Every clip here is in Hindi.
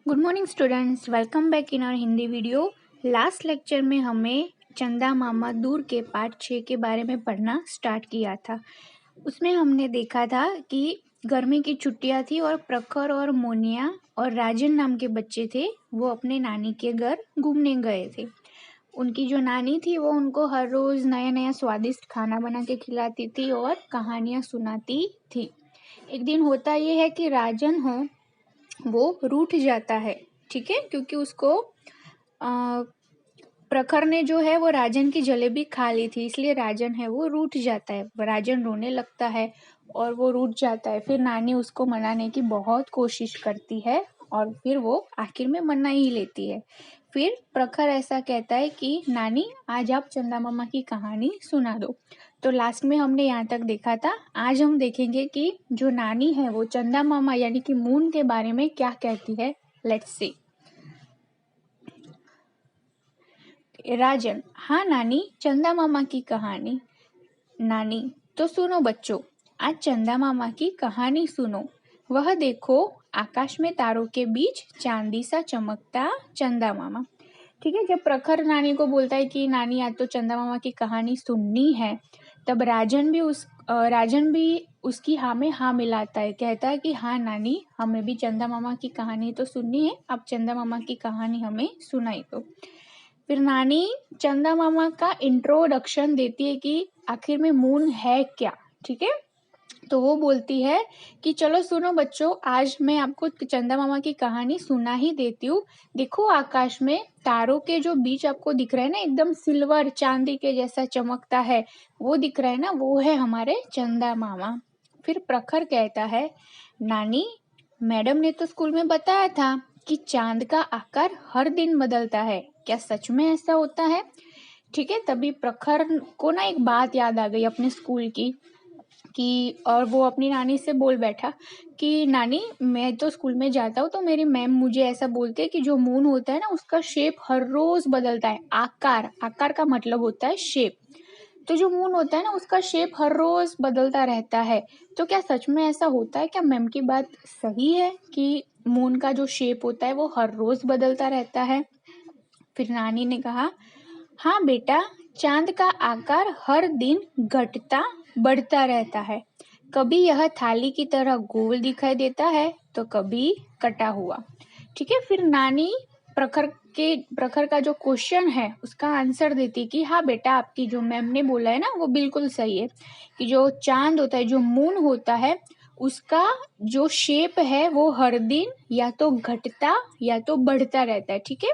Good morning students, welcome back in our Hindi video. Last lecture में हमें चंदा मामा दूर के पार्ट 6 के बारे में पढ़ना स्टार्ट किया था। उसमें हमने देखा था कि गर्मी की छुट्टियां थी और प्रखर और मोनिया और राजन नाम के बच्चे थे, वो अपने नानी के घर घूमने गए थे। उनकी जो नानी थी वो उनको हर रोज़ नया नया स्वादिष्ट खाना बना के खिलाती थी और कहानियाँ सुनाती थी। एक दिन होता ये है कि राजन है वो रूठ जाता है, ठीक है, क्योंकि उसको प्रखर ने जो है वो राजन की जलेबी खा ली थी, इसलिए राजन है वो रूठ जाता है। राजन रोने लगता है और वो रूठ जाता है। फिर नानी उसको मनाने की बहुत कोशिश करती है और फिर वो आखिर में मना ही लेती है। फिर प्रखर ऐसा कहता है कि नानी आज आप चंदा मामा की कहानी सुना दो। तो लास्ट में हमने यहाँ तक देखा था। आज हम देखेंगे कि जो नानी है वो चंदा मामा यानी कि मून के बारे में क्या कहती है। Let's see. राजन: हाँ नानी, चंदा मामा की कहानी। नानी: तो सुनो बच्चों, आज चंदा मामा की कहानी सुनो। वह देखो, आकाश में तारों के बीच चांदी सा चमकता चंदा मामा। ठीक है, जब प्रखर नानी को बोलता है कि नानी आज तो चंदा मामा की कहानी सुननी है, तब राजन भी उसकी हाँ में हाँ मिलाता है, कहता है कि हाँ नानी, हमें भी चंदा मामा की कहानी तो सुननी है, आप चंदा मामा की कहानी हमें सुनाई दो। फिर नानी चंदा मामा का इंट्रोडक्शन देती है कि आखिर में मून है क्या। ठीक है, तो वो बोलती है कि चलो सुनो बच्चों, आज मैं आपको चंदा मामा की कहानी सुना ही देती हूँ। देखो, आकाश में तारों के जो बीच आपको दिख रहा है ना, एकदम सिल्वर चांदी के जैसा चमकता है, वो दिख रहा है ना, वो है हमारे चंदा मामा। फिर प्रखर कहता है, नानी मैडम ने तो स्कूल में बताया था कि चांद का आकार हर दिन बदलता है, क्या सच में ऐसा होता है? ठीक है, तभी प्रखर को ना एक बात याद आ गई अपने स्कूल की, और वो अपनी नानी से बोल बैठा कि नानी, मैं तो स्कूल में जाता हूँ तो मेरी मैम मुझे ऐसा बोलती है कि जो मून होता है ना, उसका शेप हर रोज बदलता है। आकार का मतलब होता है शेप। तो जो मून होता है ना, उसका शेप हर रोज बदलता रहता है। तो क्या सच में ऐसा होता है? क्या मैम की बात सही है कि मून का जो शेप होता है वो हर रोज बदलता रहता है? फिर नानी ने कहा, हाँ बेटा, चांद का आकार हर दिन घटता बढ़ता रहता है। कभी यह थाली की तरह गोल दिखाई देता है तो कभी कटा हुआ। ठीक है, फिर नानी प्रखर का जो क्वेश्चन है उसका आंसर देती कि हाँ बेटा, आपकी जो मैम ने बोला है ना वो बिल्कुल सही है कि जो चांद होता है, जो मून होता है, उसका जो शेप है वो हर दिन या तो घटता या तो बढ़ता रहता है। ठीक है,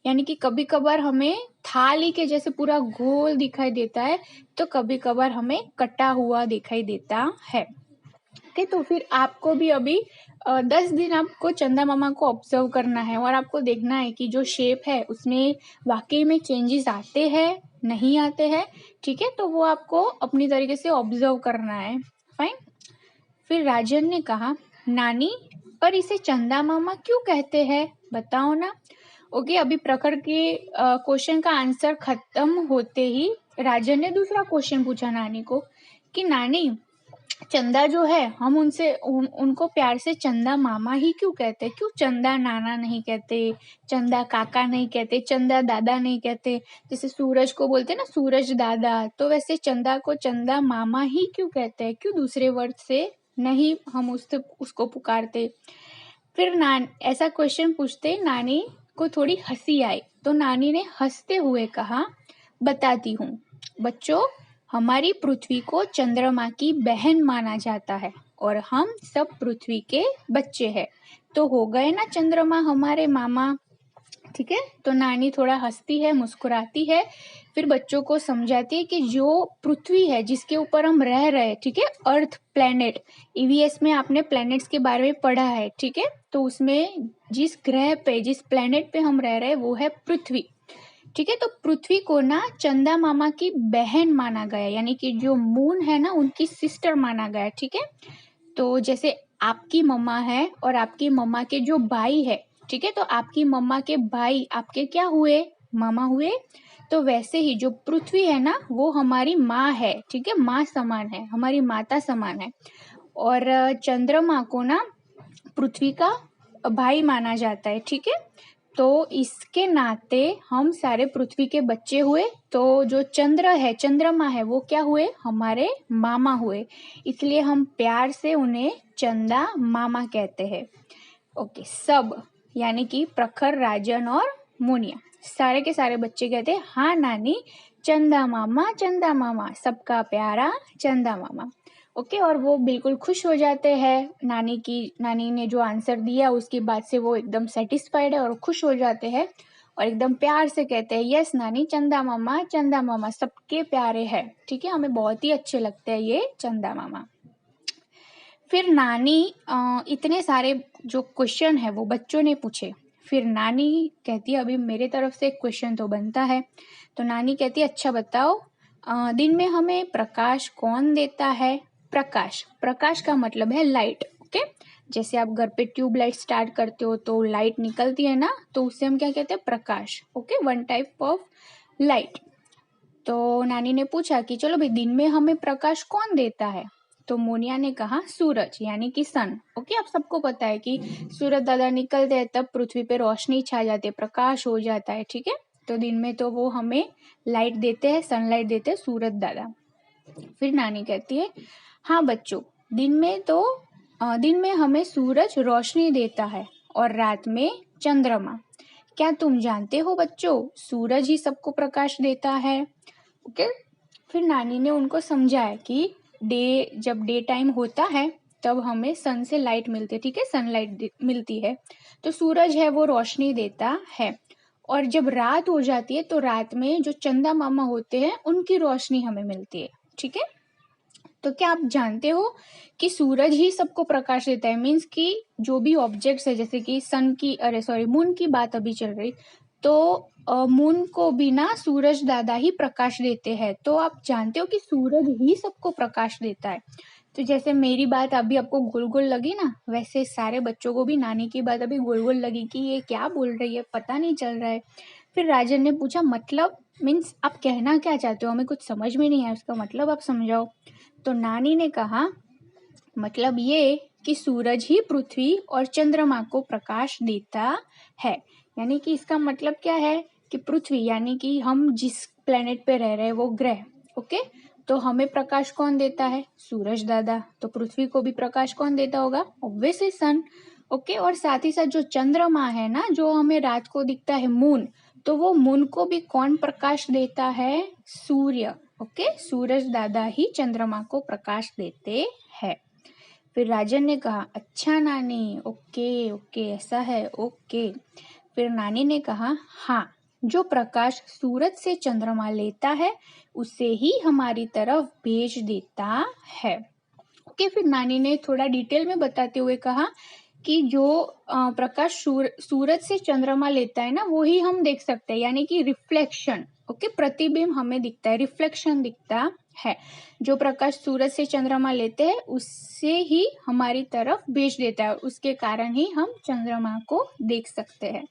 यानी कि कभी कभार हमें थाली के जैसे पूरा गोल दिखाई देता है, तो कभी कभार हमें कटा हुआ दिखाई देता है। ठीक, तो फिर आपको भी अभी 10 दिन आपको चंदा मामा को ऑब्जर्व करना है और आपको देखना है कि जो शेप है उसमें वाकई में चेंजेस आते हैं, नहीं आते हैं। ठीक है, तो वो आपको अपनी तरीके से ऑब्जर्व करना है। फाइन। फिर राजन ने कहा, नानी पर इसे चंदा मामा क्यों कहते हैं, बताओ ना। ओके, अभी प्रखर के क्वेश्चन का आंसर खत्म होते ही राजन ने दूसरा क्वेश्चन पूछा नानी को कि नानी, चंदा जो है, हम उनको प्यार से चंदा मामा ही क्यों कहते, क्यों चंदा नाना नहीं कहते, चंदा काका नहीं कहते, चंदा दादा नहीं कहते? जैसे सूरज को बोलते ना सूरज दादा, तो वैसे चंदा को चंदा मामा ही क्यों कहते हैं, क्यों दूसरे वर्ड से नहीं हम उसको पुकारते? फिर ऐसा क्वेश्चन पूछते नानी को थोड़ी हंसी आई, तो नानी ने हंसते हुए कहा, बताती हूँ बच्चों, हमारी पृथ्वी को चंद्रमा की बहन माना जाता है और हम सब पृथ्वी के बच्चे हैं, तो हो गए ना चंद्रमा हमारे मामा। ठीक है, तो नानी थोड़ा हंसती है, मुस्कुराती है, फिर बच्चों को समझाती है कि जो पृथ्वी है जिसके ऊपर हम रह रहे हैं, ठीक है, अर्थ प्लेनेट, ईवीएस में आपने प्लेनेट्स के बारे में पढ़ा है। ठीक है, तो उसमें जिस ग्रह पे, जिस प्लेनेट पे हम रह रहे हैं वो है पृथ्वी। ठीक है, तो पृथ्वी को ना चंदा मामा की बहन माना गया, यानी कि जो मून है ना उनकी सिस्टर माना गया। ठीक है, तो जैसे आपकी मम्मा है और आपकी मम्मा के जो भाई है, ठीक है, तो आपकी मम्मा के भाई आपके क्या हुए, मामा हुए। तो वैसे ही जो पृथ्वी है ना वो हमारी माँ है। ठीक है, माँ समान है, हमारी माता समान है। और चंद्रमा को ना पृथ्वी का भाई माना जाता है, ठीक है। तो इसके नाते हम सारे पृथ्वी के बच्चे हुए, तो जो चंद्रमा है वो क्या हुए, हमारे मामा हुए, इसलिए हम प्यार से उन्हें चंदा मामा कहते हैं। ओके, सब यानी कि प्रखर, राजन और मुनिया, सारे के सारे बच्चे कहते हैं हाँ नानी, चंदा मामा, सबका प्यारा चंदा मामा। ओके, और वो बिल्कुल खुश हो जाते हैं। नानी ने जो आंसर दिया उसकी बात से वो एकदम सेटिस्फाइड है और खुश हो जाते हैं और एकदम प्यार से कहते हैं यस नानी, चंदा मामा सबके प्यारे है, ठीक है, हमें बहुत ही अच्छे लगते हैं ये चंदा मामा। फिर नानी इतने सारे जो क्वेश्चन है वो बच्चों ने पूछे। फिर नानी कहती है अभी मेरे तरफ से एक क्वेश्चन तो बनता है। तो नानी कहती है अच्छा बताओ, दिन में हमें प्रकाश कौन देता है। प्रकाश का मतलब है लाइट। ओके, जैसे आप घर पे ट्यूबलाइट स्टार्ट करते हो तो लाइट निकलती है ना, तो उससे हम क्या कहते हैं, प्रकाश। Okay, one type of light. तो नानी ने पूछा कि चलो भाई दिन में हमें प्रकाश कौन देता है। तो मोनिया ने कहा सूरज यानी कि सन। ओके, आप सबको पता है कि सूरज दादा निकलते हैं तब पृथ्वी पे रोशनी छा जाती है, प्रकाश हो जाता है, ठीक है। तो दिन में तो वो हमें लाइट देते हैं, सनलाइट देते हैं सूरज दादा। फिर नानी कहती है हाँ बच्चों, दिन में हमें सूरज रोशनी देता है और रात में चंद्रमा। क्या तुम जानते हो बच्चों, सूरज ही सबको प्रकाश देता है। ओके, फिर नानी ने उनको समझाया कि जब डे टाइम होता है तब हमें सन से लाइट मिलती है, ठीक है, सनलाइट मिलती है, तो सूरज है वो रोशनी देता है। और जब रात हो जाती है तो रात में जो चंदा मामा होते हैं उनकी रोशनी हमें मिलती है, ठीक है। तो क्या आप जानते हो कि सूरज ही सबको प्रकाश देता है, मीन्स कि जो भी ऑब्जेक्ट्स है, जैसे कि मून की बात अभी चल रही, तो मून को भी ना सूरज दादा ही प्रकाश देते हैं। तो आप जानते हो कि सूरज ही सबको प्रकाश देता है। तो जैसे मेरी बात अभी आपको गोल गोल लगी ना, वैसे सारे बच्चों को भी नानी की बात अभी गोल गोल लगी कि ये क्या बोल रही है, पता नहीं चल रहा है। फिर राजन ने पूछा मतलब, मीन्स आप कहना क्या चाहते हो, हमें कुछ समझ में नहीं आया, उसका मतलब आप समझाओ। तो नानी ने कहा मतलब ये कि सूरज ही पृथ्वी और चंद्रमा को प्रकाश देता है। यानी कि इसका मतलब क्या है कि पृथ्वी यानी कि हम जिस प्लेनेट पे रह रहे हैं वो ग्रह, ओके, तो हमें प्रकाश कौन देता है, सूरज दादा। तो पृथ्वी को भी प्रकाश कौन देता होगा, ऑब्वियसली सन। ओके, और साथ ही साथ जो चंद्रमा है ना, जो हमें रात को दिखता है मून, तो वो मून को भी कौन प्रकाश देता है, सूर्य। ओके, सूरज दादा ही चंद्रमा को प्रकाश देते हैं। फिर राजन ने कहा अच्छा नानी, ओके ओके ऐसा है, ओके। फिर नानी ने कहा हाँ, जो प्रकाश सूरज से चंद्रमा लेता है उसे ही हमारी तरफ भेज देता है। ओके, फिर नानी ने थोड़ा डिटेल में बताते हुए कहा कि जो प्रकाश सूरज से चंद्रमा लेता है ना, वो ही हम देख सकते हैं, यानी कि रिफ्लेक्शन। ओके, प्रतिबिंब हमें दिखता है, रिफ्लेक्शन दिखता है। जो प्रकाश सूरज से चंद्रमा लेते हैं उससे ही हमारी तरफ भेज देता है, उसके कारण ही हम चंद्रमा को देख सकते हैं।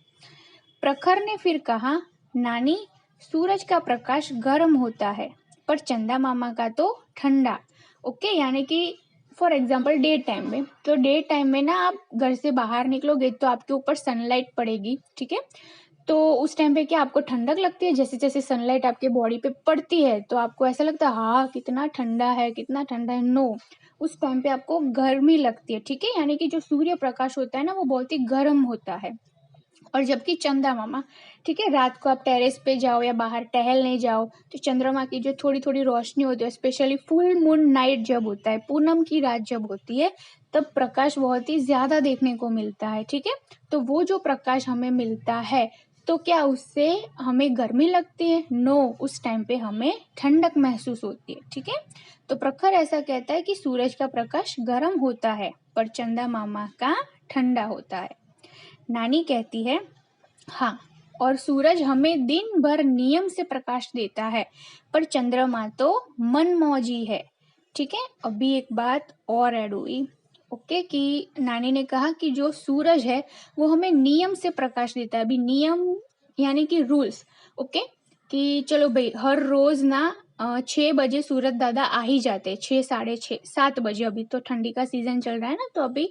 प्रखर ने फिर कहा नानी, सूरज का प्रकाश गर्म होता है पर चंदा मामा का तो ठंडा। ओके, यानी कि फॉर एग्जाम्पल डे टाइम में, तो डे टाइम में ना आप घर से बाहर निकलोगे तो आपके ऊपर सनलाइट पड़ेगी, ठीक है। तो उस टाइम पे क्या आपको ठंडक लगती है, जैसे जैसे सनलाइट आपके बॉडी पे पड़ती है तो आपको ऐसा लगता है हाँ कितना ठंडा है, कितना ठंडा है। नो, उस टाइम पे आपको गर्मी लगती है, ठीक है। यानी कि जो सूर्य प्रकाश होता है ना वो बहुत ही गर्म होता है। और जबकि चंदा मामा, ठीक है, रात को आप टेरेस पे जाओ या बाहर टहलने जाओ तो चंद्रमा की जो थोड़ी थोड़ी रोशनी होती है, स्पेशली फुल मून नाइट जब होता है, पूनम की रात जब होती है, तब प्रकाश बहुत ही ज्यादा देखने को मिलता है, ठीक है। तो वो जो प्रकाश हमें मिलता है, तो क्या उससे हमें गर्मी लगती है, नो, उस टाइम पे हमें ठंडक महसूस होती है, ठीक है। तो प्रखर ऐसा कहता है कि सूरज का प्रकाश गर्म होता है पर चंदा मामा का ठंडा होता है। नानी कहती है हाँ, और सूरज हमें दिन भर नियम से प्रकाश देता है पर चंद्रमा तो मनमौजी है, ठीक है। अभी एक बात और ऐड हुई, ओके, कि नानी ने कहा कि जो सूरज है वो हमें नियम से प्रकाश देता है। अभी नियम यानी कि रूल्स, ओके, कि चलो भाई हर रोज ना 6 बजे सूरज दादा आ ही जाते हैं, 6 साढ़े 6 7 बजे। अभी तो ठंडी का सीजन चल रहा है ना, तो अभी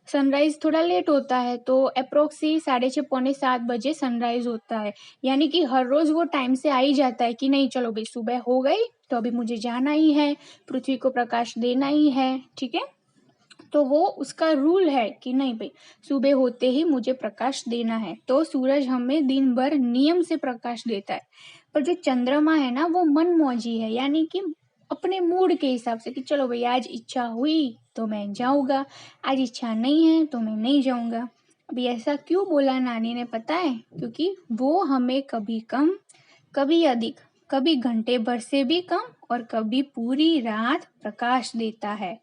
सनराइज थोड़ा लेट होता है, तो अप्रोक्स ही 6:30 पौने 7 बजे सनराइज होता है। यानी कि हर रोज वो टाइम से आ ही जाता है कि नहीं चलो भाई सुबह हो गई, तो अभी मुझे जाना ही है, पृथ्वी को प्रकाश देना ही है, ठीक है। तो वो उसका रूल है कि नहीं भाई सुबह होते ही मुझे प्रकाश देना है। तो सूरज हमें दिन भर नियम से प्रकाश देता है, पर जो चंद्रमा है ना वो मनमौजी है, यानी कि अपने मूड के हिसाब से कि चलो भाई आज इच्छा हुई तो मैं जाऊंगा, आज इच्छा नहीं है तो मैं नहीं जाऊंगा। अभी ऐसा क्यों बोला नानी ने पता है? क्योंकि वो हमें कभी कम कभी अधिक, कभी घंटे भर से भी कम और कभी पूरी रात प्रकाश देता है,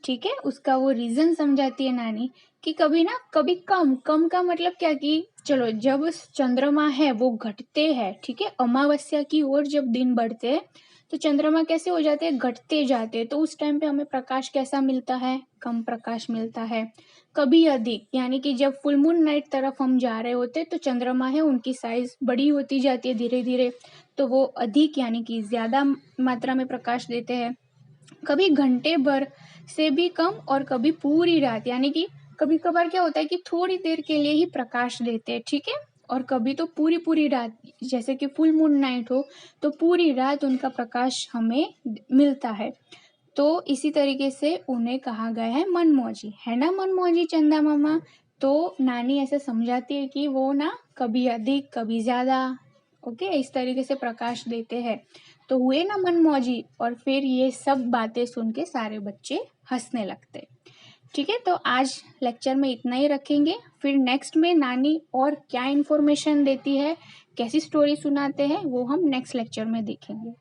ठीक है। उसका वो रीजन समझाती है नानी कि कभी ना कभी कम, कम का मतलब क्या कि चलो जब चंद्रमा है वो घटते हैं, ठीक है, अमावस्या की ओर जब दिन बढ़ते हैं तो चंद्रमा कैसे हो जाते हैं, घटते जाते हैं, तो उस टाइम पे हमें प्रकाश कैसा मिलता है, कम प्रकाश मिलता है। कभी अधिक, यानी कि जब फुल मून नाइट तरफ हम जा रहे होते हैं तो चंद्रमा है उनकी साइज बड़ी होती जाती है धीरे धीरे, तो वो अधिक यानी कि ज्यादा मात्रा में प्रकाश देते हैं। कभी घंटे भर से भी कम और कभी पूरी रात, यानी कि कभी कभार क्या होता है कि थोड़ी देर के लिए ही प्रकाश देते हैं, ठीक है, और कभी तो पूरी पूरी रात, जैसे कि फुल मून नाइट हो तो पूरी रात उनका प्रकाश हमें मिलता है। तो इसी तरीके से उन्हें कहा गया है मनमौजी, है ना मनमौजी चंदा मामा। तो नानी ऐसे समझाती है कि वो ना कभी अधिक कभी ज्यादा, ओके, इस तरीके से प्रकाश देते हैं। तो हुए ना मनमौजी, और फिर ये सब बातें सुन के सारे बच्चे हंसने लगते। ठीक है, तो आज लेक्चर में इतना ही रखेंगे, फिर नेक्स्ट में नानी और क्या इन्फॉर्मेशन देती है, कैसी स्टोरी सुनाते हैं, वो हम नेक्स्ट लेक्चर में देखेंगे।